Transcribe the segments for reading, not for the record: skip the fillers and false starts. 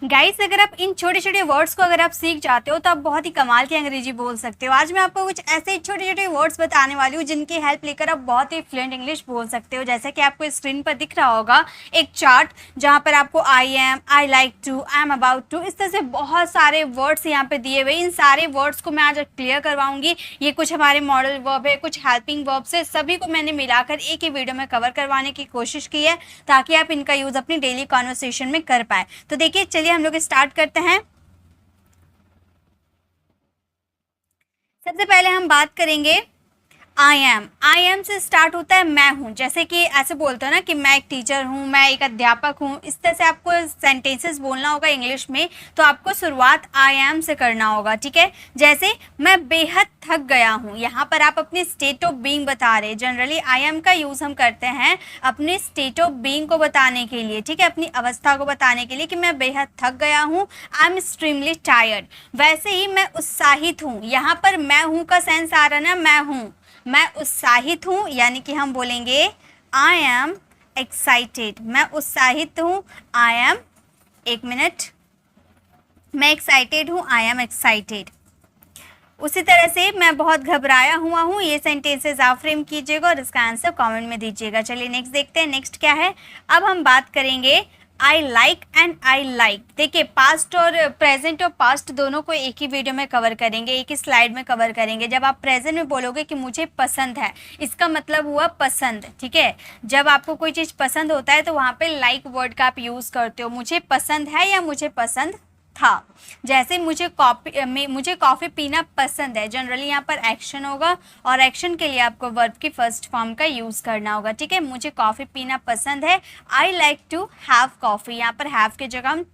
Guys, अगर आप इन छोटे छोटे वर्ड्स को अगर आप सीख जाते हो तो आप बहुत ही कमाल की अंग्रेजी बोल सकते हो। आज मैं आपको कुछ ऐसे छोटे छोटे वर्ड्स बताने वाली हूँ जिनकी हेल्प लेकर आप बहुत ही फ्लुएंट इंग्लिश बोल सकते हो। जैसे कि आपको स्क्रीन पर दिख रहा होगा एक चार्ट, जहाँ पर आपको I am, I like to, I am about to, इस तरह से बहुत सारे वर्ड्स यहाँ पे दिए हुए। इन सारे वर्ड्स को मैं आज क्लियर करवाऊंगी। ये कुछ हमारे मॉडल वर्ब है, कुछ हेल्पिंग वर्ब्स है, सभी को मैंने मिलाकर एक ही वीडियो में कवर करवाने की कोशिश की है ताकि आप इनका यूज अपनी डेली कॉन्वर्सेशन में कर पाए। तो देखिए, चलिए हम लोग स्टार्ट करते हैं। सबसे पहले हम बात करेंगे आई एम से स्टार्ट होता है मैं हूँ। जैसे कि ऐसे बोलते हो ना कि मैं एक टीचर हूँ, मैं एक अध्यापक हूँ, इस तरह से आपको सेंटेंसेस बोलना होगा इंग्लिश में। तो आपको शुरुआत आई एम से करना होगा, ठीक है। जैसे मैं बेहद थक गया हूँ, यहाँ पर आप अपनी स्टेट ऑफ बीइंग बता रहे हैं। जनरली आई एम का यूज़ हम करते हैं अपने स्टेट ऑफ बीइंग को बताने के लिए, ठीक है, अपनी अवस्था को बताने के लिए कि मैं बेहद थक गया हूँ, आई एम एक्सट्रीमली टायर्ड। वैसे ही मैं उत्साहित हूँ, यहाँ पर मैं हूँ का सेंस आ रहा है ना, मैं हूँ, मैं उत्साहित हूँ, यानी कि हम बोलेंगे आई एम एक्साइटेड। मैं उत्साहित हूँ, आई एम, एक मिनट, मैं एक्साइटेड हूँ, आई एम एक्साइटेड। उसी तरह से मैं बहुत घबराया हुआ हूँ, ये सेंटेंसेस आप फ्रेम कीजिएगा और इसका आंसर कमेंट में दीजिएगा। चलिए नेक्स्ट देखते हैं, नेक्स्ट क्या है। अब हम बात करेंगे I like and I like. देखिए, पास्ट और प्रेजेंट और पास्ट दोनों को एक ही वीडियो में कवर करेंगे, एक ही स्लाइड में कवर करेंगे। जब आप प्रेजेंट में बोलोगे कि मुझे पसंद है, इसका मतलब हुआ पसंद, ठीक है। जब आपको कोई चीज़ पसंद होता है तो वहाँ पे लाइक वर्ड का आप यूज़ करते हो, मुझे पसंद है या मुझे पसंद था। जैसे मुझे कॉफ़ी पीना पसंद है, जनरली यहाँ पर एक्शन होगा और एक्शन के लिए आपको वर्ब की फर्स्ट फॉर्म का यूज़ करना होगा, ठीक है। मुझे कॉफ़ी पीना पसंद है, I like to have coffee. यहाँ पर हैव के जगह हम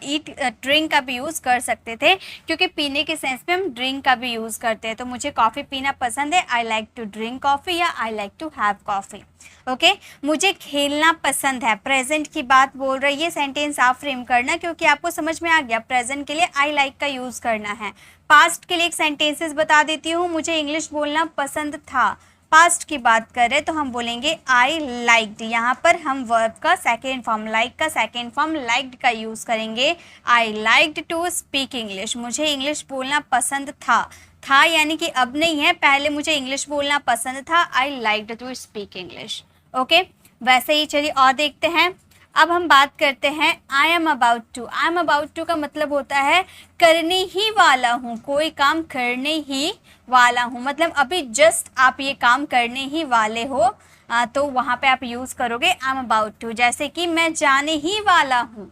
ईट ड्रिंक का भी यूज़ कर सकते थे, क्योंकि पीने के सेंस में हम ड्रिंक का भी यूज़ करते हैं। तो मुझे कॉफ़ी पीना पसंद है, I like to drink coffee या I like to have coffee. Okay, मुझे खेलना पसंद है, प्रेजेंट की बात बोल रही है, सेंटेंस आप फ्रेम करना, क्योंकि आपको समझ में आ गया प्रेजेंट के लिए आई लाइक का यूज़ करना है। पास्ट के लिए एक सेंटेंसेस बता देती हूँ, मुझे इंग्लिश बोलना पसंद था। पास्ट की बात करें तो हम बोलेंगे आई लाइक्ड। यहाँ पर हम वर्ब का सेकेंड फॉर्म, लाइक का सेकेंड फॉर्म लाइक्ड का यूज़ करेंगे। I liked to speak English, मुझे इंग्लिश बोलना पसंद था यानी कि अब नहीं है, पहले मुझे इंग्लिश बोलना पसंद था, I liked to speak English. Okay, वैसे ही चलिए और देखते हैं। अब हम बात करते हैं I am about to. I am about to का मतलब होता है करने ही वाला हूँ, कोई काम करने ही वाला हूँ, मतलब अभी जस्ट आप ये काम करने ही वाले हो, तो वहाँ पे आप यूज़ करोगे आई एम अबाउट टू। जैसे कि मैं जाने ही वाला हूँ,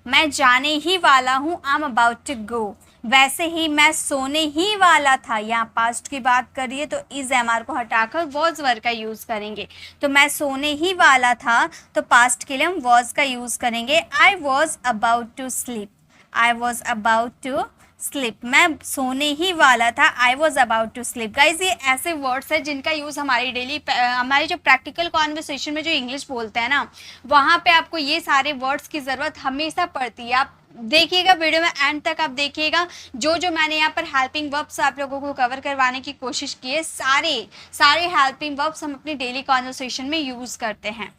मैं जाने ही वाला हूँ, I am about to go. वैसे ही मैं सोने ही वाला था, यहाँ पास्ट की बात करिए तो इज एम आर को हटाकर वॉज वर्ड का यूज़ करेंगे। तो मैं सोने ही वाला था, तो पास्ट के लिए हम वॉज का यूज़ करेंगे। I was about to sleep, I was about to sleep, मैं सोने ही वाला था, I was about to sleep. Guys, ये ऐसे वर्ड्स हैं जिनका यूज़ हमारी डेली, हमारे जो प्रैक्टिकल कॉन्वर्सेशन में जो इंग्लिश बोलते हैं ना, वहाँ पे आपको ये सारे वर्ड्स की ज़रूरत हमेशा पड़ती है। आप देखिएगा वीडियो में एंड तक, आप देखिएगा जो मैंने यहाँ पर हेल्पिंग वर्ब्स आप लोगों को कवर करवाने की कोशिश की है, सारे हेल्पिंग वर्ब्स हम अपनी डेली कॉन्वर्सेशन में यूज़ करते हैं।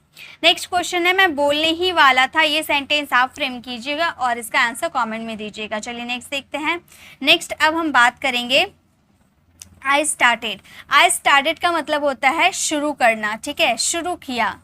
नेक्स्ट क्वेश्चन है मैं बोलने ही वाला था। ये सेंटेंस आप फ्रेम कीजिएगा और इसका आंसर कमेंट में दीजिएगा। चलिए नेक्स्ट देखते हैं। नेक्स्ट अब हम बात करेंगे आई स्टार्टेड। आई स्टार्टेड का मतलब होता है शुरू करना, ठीक है, शुरू किया,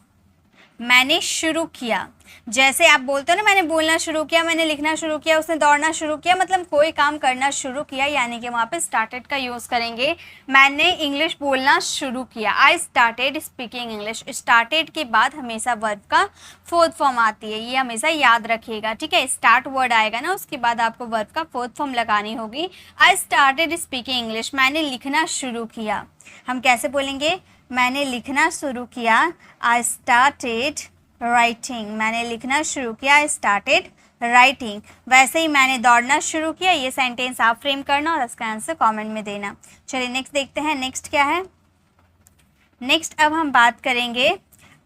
मैंने शुरू किया। जैसे आप बोलते हो ना, मैंने बोलना शुरू किया, मैंने लिखना शुरू किया, उसने दौड़ना शुरू किया, मतलब कोई काम करना शुरू किया, यानी कि वहाँ पे स्टार्टेड का यूज़ करेंगे। मैंने इंग्लिश बोलना शुरू किया, I started speaking English. Started के बाद हमेशा वर्ब का फोर्थ फॉर्म आती है, ये हमेशा याद रखिएगा, ठीक है। स्टार्ट वर्ड आएगा ना, उसके बाद आपको वर्ब का फोर्थ फॉर्म लगानी होगी। आई स्टार्टेड स्पीकिंग इंग्लिश, मैंने लिखना शुरू किया। हम कैसे बोलेंगे, मैंने लिखना शुरू किया, आई स्टार्टेड राइटिंग, मैंने लिखना शुरू किया, आई स्टार्टेड राइटिंग। वैसे ही मैंने दौड़ना शुरू किया, ये सेंटेंस आप फ्रेम करना और इसका आंसर कमेंट में देना। चलिए नेक्स्ट देखते हैं। नेक्स्ट क्या है, नेक्स्ट अब हम बात करेंगे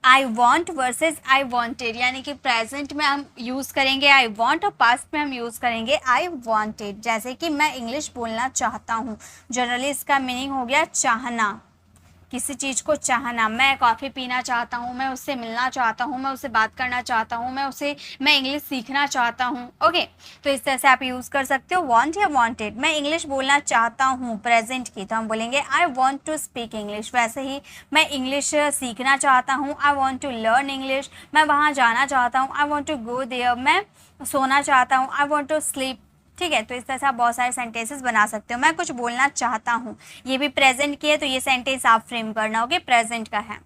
I want versus I wanted, यानी कि प्रेजेंट में हम यूज़ करेंगे आई वॉन्ट और पास्ट में हम यूज़ करेंगे आई वॉन्टेड। जैसे कि मैं इंग्लिश बोलना चाहता हूँ, जनरली इसका मीनिंग हो गया चाहना, किसी चीज़ को चाहना, मैं कॉफ़ी पीना चाहता हूँ, मैं उससे मिलना चाहता हूँ, मैं उससे बात करना चाहता हूँ, मैं इंग्लिश सीखना चाहता हूँ। ओके, तो इस तरह से आप यूज़ कर सकते हो वांट या वांटेड। मैं इंग्लिश बोलना चाहता हूँ प्रेजेंट की, तो हम बोलेंगे I want to speak English. वैसे ही मैं इंग्लिश सीखना चाहता हूँ, I want to learn English. मैं वहाँ जाना चाहता हूँ, I want to go there. मैं सोना चाहता हूँ, आई वॉन्ट टू स्लीप। ठीक है, तो इस तरह से आप बहुत सारे सेंटेंसेस बना सकते हो। मैं कुछ बोलना चाहता हूँ, ये भी प्रेजेंट की है, तो ये सेंटेंस आप फ्रेम करना होगा, प्रेजेंट का है।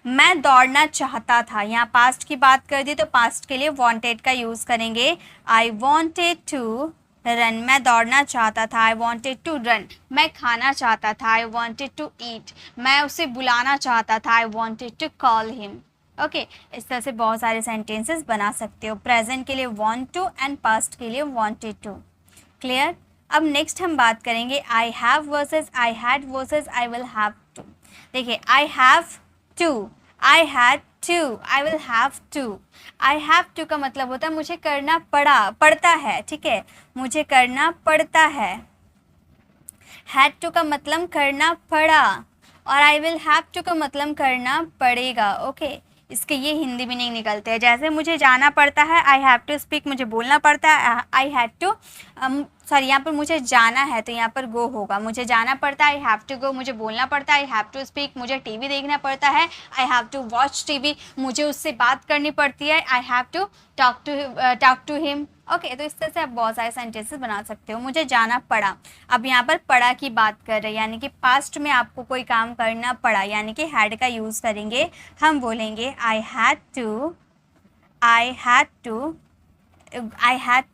मैं दौड़ना चाहता था, यहाँ पास्ट की बात कर दी तो पास्ट के लिए वांटेड का यूज़ करेंगे। आई वांटेड टू रन, मैं दौड़ना चाहता था, आई वांटेड टू रन। मैं खाना चाहता था, आई वांटेड टू ईट। मैं उसे बुलाना चाहता था, I wanted to call him. Okay, इस तरह से बहुत सारे सेंटेंसेस बना सकते हो। प्रेजेंट के लिए वांट टू एंड पास्ट के लिए वांटेड टू। क्लियर। अब नेक्स्ट हम बात करेंगे I have versus I had versus I will have to. देखिए, I have to, I had to, I will have to. I have to का मतलब होता है मुझे करना पड़ता है। ठीक है, मुझे करना पड़ता है। हैड टू का मतलब करना पड़ा, और आई विल हैव टू का मतलब करना पड़ेगा। ओके, इसके ये हिंदी मीनिंग निकलते हैं। जैसे मुझे जाना पड़ता है, आई हैव टू स्पीक, मुझे बोलना पड़ता है, आई हैड टू सॉरी, यहाँ पर मुझे जाना है तो यहाँ पर गो होगा। मुझे जाना पड़ता है, आई हैव टू गो। मुझे बोलना पड़ता है, आई हैव टू स्पीक। मुझे टीवी देखना पड़ता है, I have to watch TV. मुझे उससे बात करनी पड़ती है, I have to talk to him. Okay, तो इस तरह से आप बहुत सारे सेंटेंसेस बना सकते हो। मुझे जाना पड़ा, अब यहाँ पर पड़ा की बात कर रहे हैं, यानी कि पास्ट में आपको कोई काम करना पड़ा, यानी कि हैड का यूज़ करेंगे। हम बोलेंगे आई हैड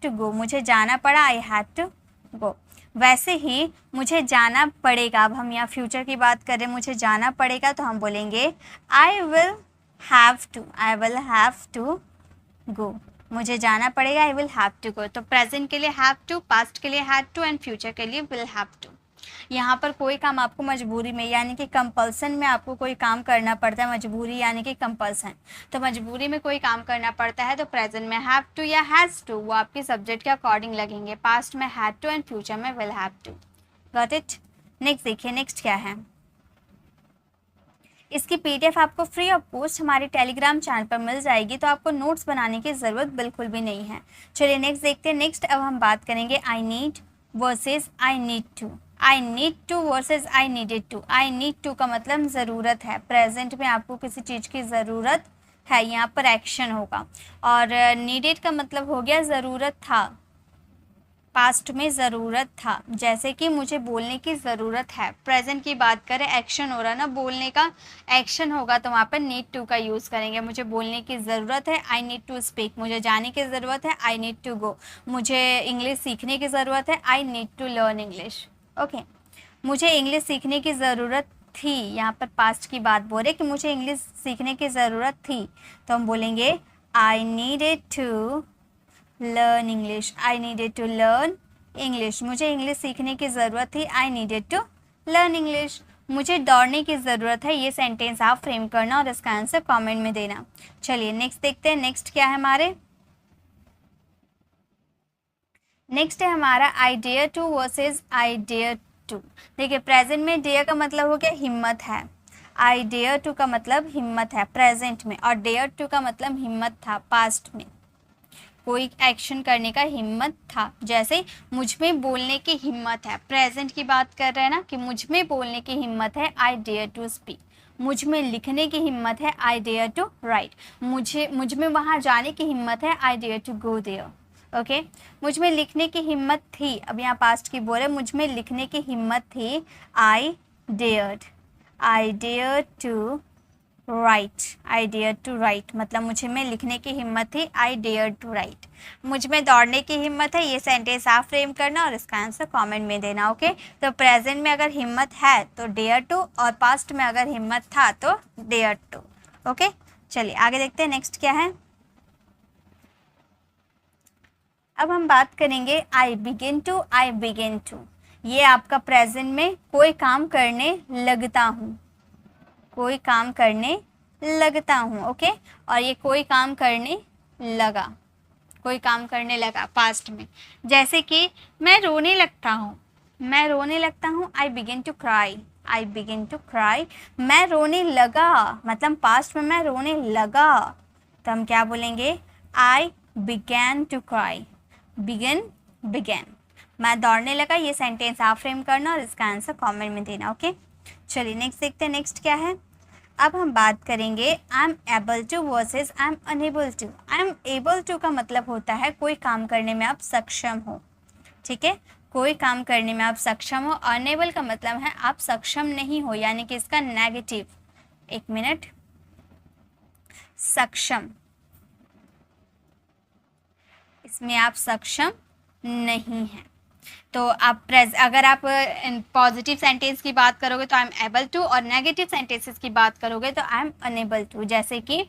टू गो। मुझे जाना पड़ा, आई हैड टू गो। वैसे ही मुझे जाना पड़ेगा, अब हम यहाँ फ्यूचर की बात करें, मुझे जाना पड़ेगा तो हम बोलेंगे I will have to go. मुझे जाना पड़ेगा, I will have to go. तो प्रेजेंट के लिए हैव टू, पास्ट के लिए हैड टू एंड फ्यूचर के लिए विल हैव टू। यहाँ पर कोई काम आपको मजबूरी में यानी कि कंपल्सन में आपको कोई काम करना पड़ता है, मजबूरी यानी कि कंपल्सन, तो मजबूरी में कोई काम करना पड़ता है तो प्रेजेंट में हैव टू या हैज़ टू, वो आपके सब्जेक्ट के अकॉर्डिंग लगेंगे। पास्ट में हैड टू एंड फ्यूचर में will have to. Got it. Next देखिए, नेक्स्ट क्या है। इसकी पीडीएफ आपको फ्री ऑफ कॉस्ट हमारे टेलीग्राम चैनल पर मिल जाएगी, तो आपको नोट्स बनाने की ज़रूरत बिल्कुल भी नहीं है। चलिए नेक्स्ट देखते हैं। नेक्स्ट अब हम बात करेंगे I need versus I need to. I need to versus I needed to. I need to का मतलब ज़रूरत है, प्रेजेंट में आपको किसी चीज़ की ज़रूरत है, यहाँ पर एक्शन होगा। और नीडेड का मतलब हो गया ज़रूरत था, पास्ट में ज़रूरत था। जैसे कि मुझे बोलने की ज़रूरत है, प्रेजेंट की बात करें, एक्शन हो रहा ना, बोलने का एक्शन होगा तो वहाँ पर नीड टू का यूज़ करेंगे। मुझे बोलने की ज़रूरत है, आई नीड टू स्पीक। मुझे जाने की ज़रूरत है, आई नीड टू गो। मुझे इंग्लिश सीखने की ज़रूरत है, I need to learn English. Okay, मुझे इंग्लिश सीखने की ज़रूरत थी, यहाँ पर पास्ट की बात बोल रहे कि मुझे इंग्लिश सीखने की ज़रूरत थी, तो हम बोलेंगे I needed to learn English. I needed to learn English. मुझे इंग्लिश सीखने की ज़रूरत थी, I needed to learn English. मुझे दौड़ने की ज़रूरत है, ये सेंटेंस आप फ्रेम करना और इसका आंसर कमेंट में देना। चलिए नेक्स्ट देखते हैं। नेक्स्ट क्या है हमारे, नेक्स्ट है हमारा I dare to versus I dare to. देखिए, प्रेजेंट में डेयर का मतलब हो गया हिम्मत है, आई डेयर टू का मतलब हिम्मत है प्रेजेंट में, और डेयर टू का मतलब हिम्मत था पास्ट में, कोई एक्शन करने का हिम्मत था। जैसे मुझ में बोलने की हिम्मत है, प्रेजेंट की बात कर रहे हैं ना कि मुझ में बोलने की हिम्मत है, आई डेयर टू स्पीक। मुझ में लिखने की हिम्मत है, आई डेयर टू राइट। मुझ में वहाँ जाने की हिम्मत है, I dare to go there. Okay, मुझ में लिखने की हिम्मत थी, अब यहाँ पास्ट की बोल रहे, मुझ में लिखने की हिम्मत थी, I dare to write. I dare to write मतलब मुझ में लिखने की हिम्मत थी, आई डेयर टू राइट। मुझ में दौड़ने की हिम्मत है, ये सेंटेंस आप फ्रेम करना और इसका आंसर कमेंट में देना। ओके, तो प्रेजेंट में अगर हिम्मत है तो डेयर टू, और पास्ट में अगर हिम्मत था तो डेयर टू। ओके, चलिए आगे देखते हैं। नेक्स्ट क्या है, अब हम बात करेंगे आई बिगिन टू। ये आपका प्रेजेंट में कोई काम करने लगता हूँ, कोई काम करने लगता हूँ। ओके, और ये कोई काम करने लगा पास्ट में। जैसे कि मैं रोने लगता हूँ, I begin to cry. I begin to cry. मैं रोने लगा, मतलब पास्ट में मैं रोने लगा, तो हम क्या बोलेंगे, I began to cry. Began. मैं दौड़ने लगा, ये सेंटेंस आप फ्रेम करना और इसका आंसर कमेंट में देना। ओके, चलिए नेक्स्ट देखते हैं। नेक्स्ट क्या है, अब हम बात करेंगे I am able to versus I am unable to. I am able to का मतलब होता है कोई काम करने में आप सक्षम हो, ठीक है, कोई काम करने में आप सक्षम हो। अनेबल का मतलब है आप सक्षम नहीं हो, यानी कि इसका नेगेटिव, एक मिनट, सक्षम, इसमें आप सक्षम नहीं हैं। तो आप अगर आप पॉजिटिव सेंटेंस की बात करोगे तो आई एम एबल टू, और नेगेटिव सेंटेंसेस की बात करोगे तो आई एम अनेबल टू। जैसे कि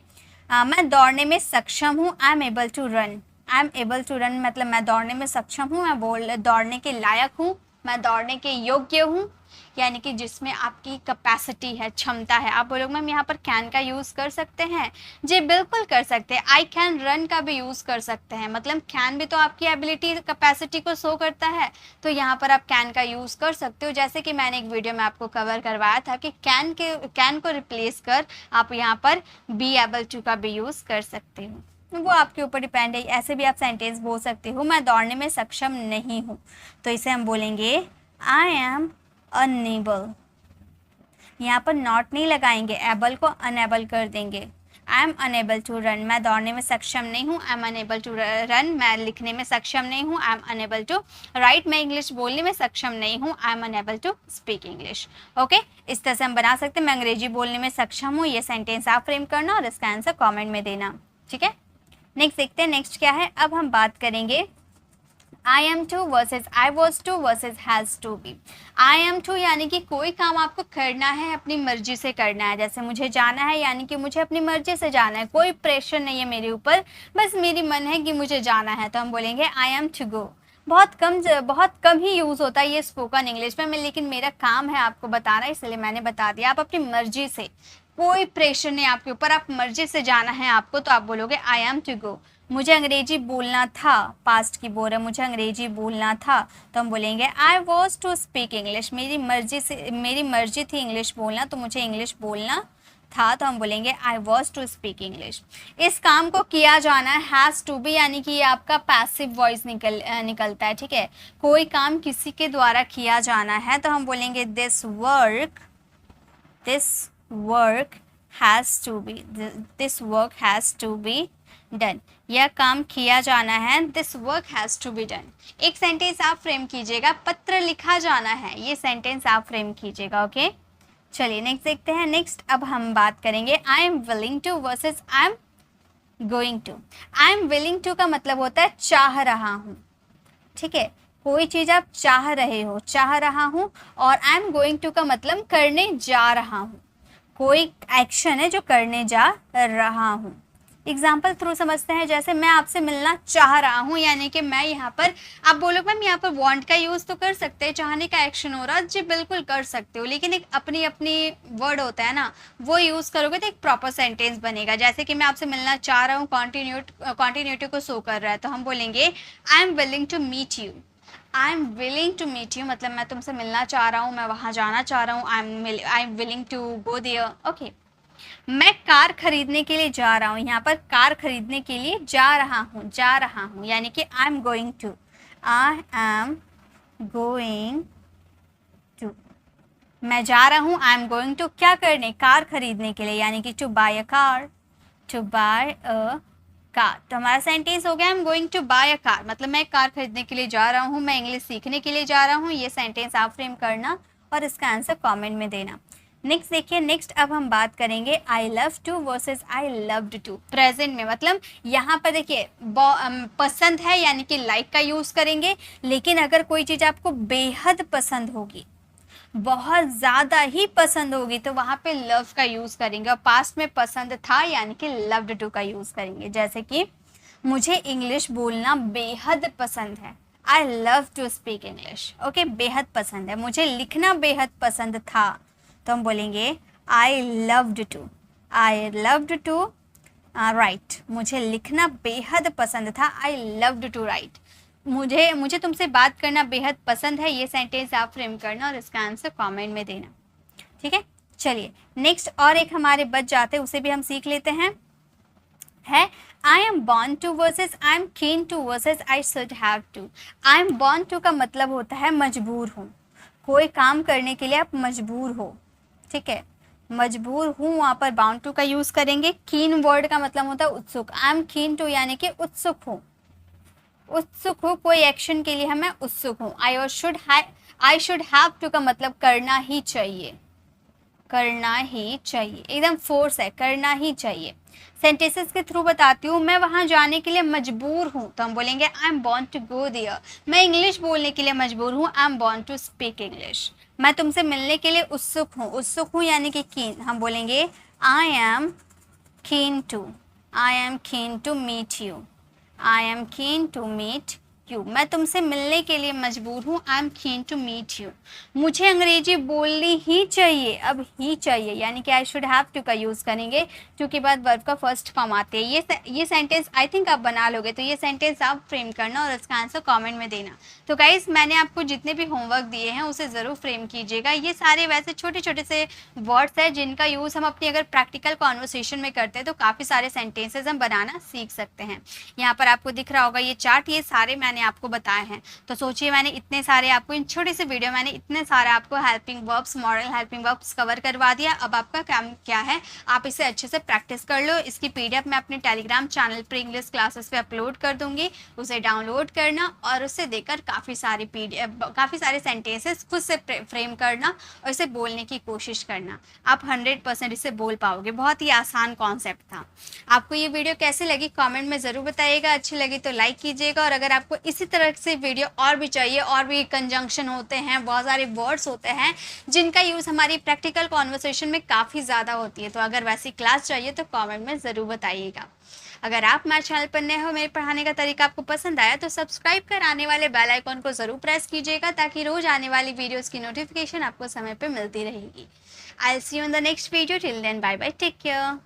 मैं दौड़ने में सक्षम हूँ, I am able to run. I am able to run मतलब मैं दौड़ने में सक्षम हूँ, मैं दौड़ने के लायक हूँ, मैं दौड़ने के योग्य हूँ, यानी कि जिसमें आपकी कैपेसिटी है, क्षमता है। आप बोलोगे मैम यहाँ पर कैन का यूज़ कर सकते हैं? जी बिल्कुल कर सकते हैं। आई कैन रन का भी यूज़ कर सकते हैं, मतलब कैन भी तो आपकी एबिलिटी, कैपेसिटी को शो करता है, तो यहाँ पर आप कैन का यूज़ कर सकते हो। जैसे कि मैंने एक वीडियो में आपको कवर करवाया था कि कैन को रिप्लेस कर आप यहाँ पर बी एबल टू का भी यूज़ कर सकते हो, वो आपके ऊपर डिपेंड है। ऐसे भी आप सेंटेंस बोल सकते हो, मैं दौड़ने में सक्षम नहीं हूँ, तो इसे हम बोलेंगे आई एम अनेबल। यहाँ पर नॉट नहीं लगाएंगे, एबल को अनेबल कर देंगे। I am unable to run, मैं दौड़ने में सक्षम नहीं हूँ, I am unable to run, मैं लिखने में सक्षम नहीं हूँ, I am unable to write, मैं इंग्लिश बोलने में सक्षम नहीं हूँ, I am unable to speak English. Okay, इस तरह से हम बना सकते हैं। मैं अंग्रेजी बोलने में सक्षम हूँ, ये सेंटेंस आप फ्रेम करना और इसका आंसर कॉमेंट में देना, ठीक है। नेक्स्ट देखते हैं, नेक्स्ट क्या है। अब हम बात करेंगे I am to versus I was to versus has to be. I am to यानी कि कोई काम आपको करना है, अपनी मर्जी से करना है। जैसे मुझे जाना है, यानी कि मुझे अपनी मर्जी से जाना है, कोई प्रेशर नहीं है मेरे ऊपर, बस मेरी मन है कि मुझे जाना है, तो हम बोलेंगे आई एम टू गो। बहुत कम ही यूज़ होता है ये स्पोकन इंग्लिश में, लेकिन मेरा काम है आपको बताना, इसलिए मैंने बता दिया। आप अपनी मर्जी से, कोई प्रेशर नहीं आपके ऊपर, आप मर्जी से जाना है आपको, तो आप बोलोगे आई एम टू गो। मुझे अंग्रेजी बोलना था, पास्ट की बोल रहा है, मुझे अंग्रेजी बोलना था, तो हम बोलेंगे I was to speak English. मेरी मर्जी थी इंग्लिश बोलना, तो मुझे इंग्लिश बोलना था, तो हम बोलेंगे I was to speak English. इस काम को किया जाना है, हैज़ टू बी, यानी कि ये आपका पैसिव वॉइस निकलता है, ठीक है। कोई काम किसी के द्वारा किया जाना है, तो हम बोलेंगे this work has to be done. यह काम किया जाना है, this work has to be done. एक सेंटेंस आप फ्रेम कीजिएगा, पत्र लिखा जाना है, ये सेंटेंस आप फ्रेम कीजिएगा। ओके, चलिए नेक्स्ट देखते हैं। नेक्स्ट अब हम बात करेंगे I am willing to versus I am going to. I am willing to का मतलब होता है चाह रहा हूँ, ठीक है, कोई चीज़ आप चाह रहे हो, चाह रहा हूँ। और आई एम गोइंग टू का मतलब करने जा रहा हूँ, कोई एक्शन है जो करने जा रहा हूँ। एग्जाम्पल थ्रू समझते हैं। जैसे मैं आपसे मिलना चाह रहा हूँ, यानी कि मैं यहाँ पर, आप बोलो मैम यहाँ पर वांट का यूज़ तो कर सकते हैं, चाहने का एक्शन हो रहा है, जी बिल्कुल कर सकते हो, लेकिन एक अपनी वर्ड होता है ना, वो यूज़ करोगे तो एक प्रॉपर सेंटेंस बनेगा। जैसे कि मैं आपसे मिलना चाह रहा हूँ, कॉन्टिन्यूटी को शो कर रहा है, तो हम बोलेंगे I am willing to meet you. I am willing to meet you मतलब मैं तुमसे मिलना चाह रहा हूँ, मैं वहाँ जाना चाह रहा हूँ, I am willing to go there. Okay, मैं कार खरीदने के लिए जा रहा हूँ, यहाँ पर कार खरीदने के लिए जा रहा हूँ, यानी कि आई एम गोइंग टू मैं जा रहा हूँ, आई एम गोइंग टू क्या करने, कार खरीदने के लिए, यानी कि टू बाय अ कार, तो हमारा सेंटेंस हो गया I am going to buy a car, मतलब मैं कार खरीदने के लिए जा रहा हूँ, मैं इंग्लिश सीखने के लिए जा रहा हूँ। ये सेंटेंस आप फ्रेम करना और इसका आंसर कमेंट में देना। नेक्स्ट देखिए, नेक्स्ट अब हम बात करेंगे I love to versus I loved to. Present में मतलब यहाँ पर देखिए पसंद है, यानी कि लाइक का यूज़ करेंगे, लेकिन अगर कोई चीज़ आपको बेहद पसंद होगी, बहुत ज़्यादा ही पसंद होगी, तो वहाँ पे लव का यूज़ करेंगे। और पास्ट में पसंद था, यानी कि लव्ड टू का यूज़ करेंगे। जैसे कि मुझे इंग्लिश बोलना बेहद पसंद है, I love to speak English. Okay, बेहद पसंद है। मुझे लिखना बेहद पसंद था, तो हम बोलेंगे आई लव्ड टू राइट। मुझे लिखना बेहद पसंद था, आई लव्ड टू राइट। मुझे तुमसे बात करना बेहद पसंद है, ये सेंटेंस आप फ्रेम करना और इसका आंसर कमेंट में देना। ठीक है, चलिए नेक्स्ट और एक हमारे बच जाते हैं, उसे भी हम सीख लेते हैं। है I am born to versus I am keen to versus I should have to. I am born to का मतलब होता है मजबूर हूँ, कोई काम करने के लिए आप मजबूर हो, ठीक है, मजबूर हूँ, वहाँ पर बाउंड टू का यूज़ करेंगे। कीन वर्ड का मतलब होता है उत्सुक, आई एम कीन टू यानी कि उत्सुक हूँ, उत्सुक हूँ, कोई एक्शन के लिए मैं उत्सुक हूँ। आई शुड हैव टू का मतलब करना ही चाहिए, करना ही चाहिए, एकदम फोर्स है, करना ही चाहिए। सेंटेंसेस के थ्रू बताती हूँ, मैं वहाँ जाने के लिए मजबूर हूँ, तो हम बोलेंगे I am born to go there. मैं इंग्लिश बोलने के लिए मजबूर हूँ, I am born to speak English. मैं तुमसे मिलने के लिए उत्सुक हूँ यानी कि कीन, हम बोलेंगे I am keen to, I am keen to meet you, I am keen to meet you. मैं तुमसे मिलने के लिए मजबूर हूँ, I am keen to meet you. मुझे अंग्रेजी बोलनी ही चाहिए, अब ही चाहिए यानी कि आई शुड हैव टू का यूज़ करेंगे, क्योंकि बाद वर्ब का फर्स्ट फॉर्म आते हैं। ये सेंटेंस आई थिंक आप बना लोगे, तो ये सेंटेंस आप फ्रेम करना और इसका आंसर कमेंट में देना। तो गाइस मैंने आपको जितने भी होमवर्क दिए हैं उसे ज़रूर फ्रेम कीजिएगा। ये सारे वैसे छोटे छोटे से वर्ड्स हैं जिनका यूज़ हम अपनी अगर प्रैक्टिकल कॉन्वर्सेशन में करते हैं तो काफ़ी सारे सेंटेंसेज हम बनाना सीख सकते हैं। यहाँ पर आपको दिख रहा होगा ये चार्ट, ये सारे मैंने आपको बताए हैं। तो सोचिए मैंने इतने सारे आपको इन छोटे से वीडियो मैंने इतने सारे आपको helping verbs, model helping verbs cover करवा दिया। अब आपका काम क्या है, आप इसे अच्छे से प्रैक्टिस कर लो। इसकी पीडीएफ मैं अपने टेलीग्राम चैनल पर इंग्लिश क्लासेस पे अपलोड कर दूंगी, उसे डाउनलोड करना और उससे देखकर काफ़ी सारे सेंटेंसेस खुद से फ्रेम करना और इसे बोलने की कोशिश करना। आप 100% इसे बोल पाओगे। बहुत ही आसान कॉन्सेप्ट था। आपको ये वीडियो कैसी लगी कमेंट में ज़रूर बताइएगा। अच्छी लगी तो लाइक कीजिएगा, और अगर आपको इसी तरह से वीडियो और भी चाहिए, और भी कंजंक्शन होते हैं, बहुत सारे वर्ड्स होते हैं जिनका यूज़ हमारी प्रैक्टिकल कॉन्वर्सेशन में काफ़ी ज़्यादा होती है, तो अगर वैसी क्लास चाहिए तो कमेंट में ज़रूर बताइएगा। अगर आप मेरे चैनल पर नए हो, मेरे पढ़ाने का तरीका आपको पसंद आया तो सब्सक्राइब कर आने वाले बेल आइकॉन को ज़रूर प्रेस कीजिएगा, ताकि रोज़ आने वाली वीडियोस की नोटिफिकेशन आपको समय पर मिलती रहेगी। I will see you in the next video. Till then bye bye, take care.